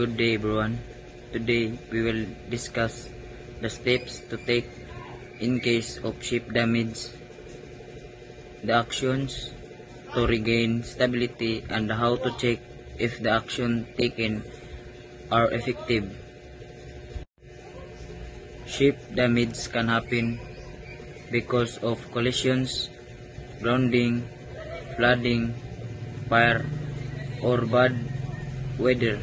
Good day everyone. Today we will discuss the steps to take in case of ship damage, the actions to regain stability, and how to check if the action taken are effective. Ship damage can happen because of collisions, grounding, flooding, fire, or bad weather.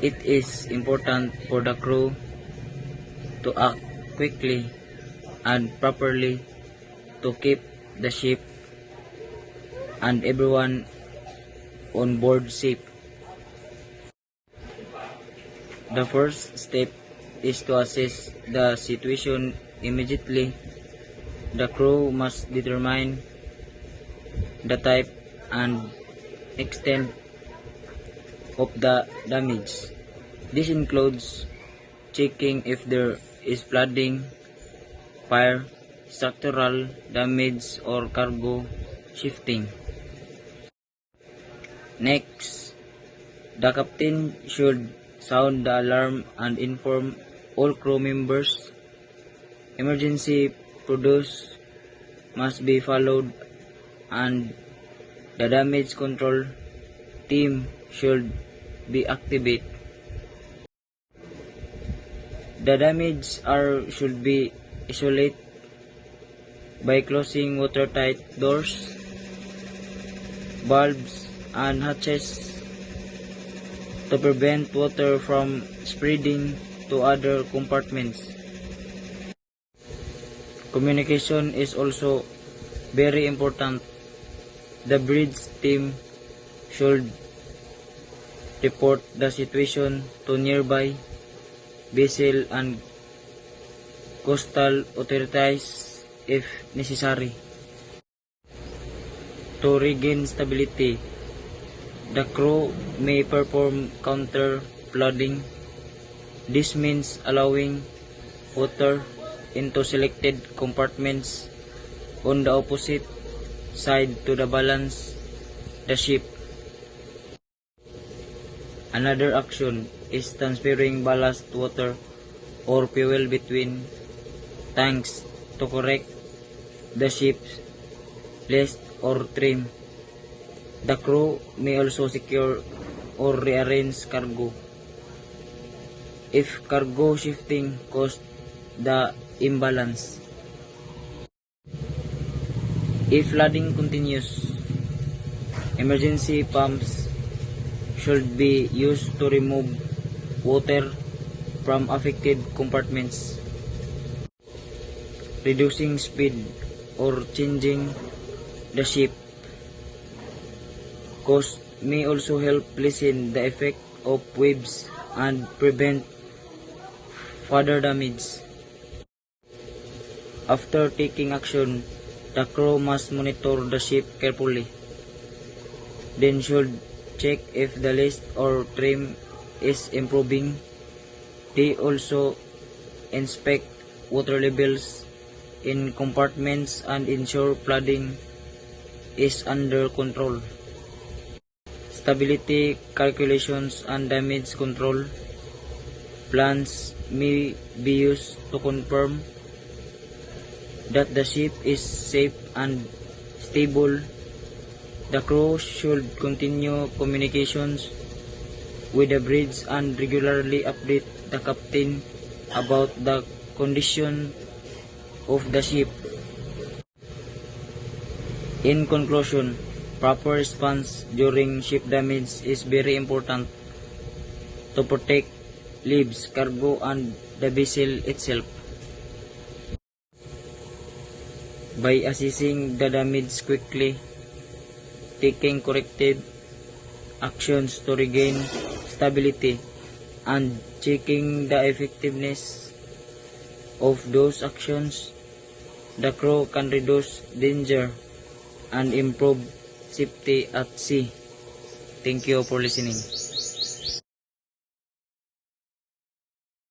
It is important for the crew to act quickly and properly to keep the ship and everyone on board safe. The first step is to assess the situation immediately. The crew must determine the type and extent of the damage. This includes checking if there is flooding, fire, structural damage, or cargo shifting. Next, the captain should sound the alarm and inform all crew members. Emergency procedures must be followed and the damage control team should be activated. The damage should be isolated by closing watertight doors, valves, and hatches to prevent water from spreading to other compartments. Communication is also very important. The bridge team should report the situation to nearby vessel and coastal authorities if necessary. To regain stability, the crew may perform counter-flooding. This means allowing water into selected compartments on the opposite side to balance the ship. Another action is transferring ballast water or fuel between tanks to correct the ship's last or trim. The crew may also secure or rearrange cargo if cargo shifting caused the imbalance. If flooding continues, emergency pumps should be used to remove water from affected compartments. Reducing speed or changing the ship course may also help lessen the effect of waves and prevent further damage. After taking action, the crew must monitor the ship carefully. Then should check if the list or trim is improving. They also inspect water levels in compartments and ensure flooding is under control. Stability calculations and damage control plans may be used to confirm that the ship is safe and stable. The crew should continue communications with the bridge and regularly update the captain about the condition of the ship. In conclusion, proper response during ship damage is very important to protect lives, cargo, and the vessel itself. By assessing the damage quickly, taking corrective actions to regain stability, and checking the effectiveness of those actions, the crew can reduce danger and improve safety at sea. Thank you for listening.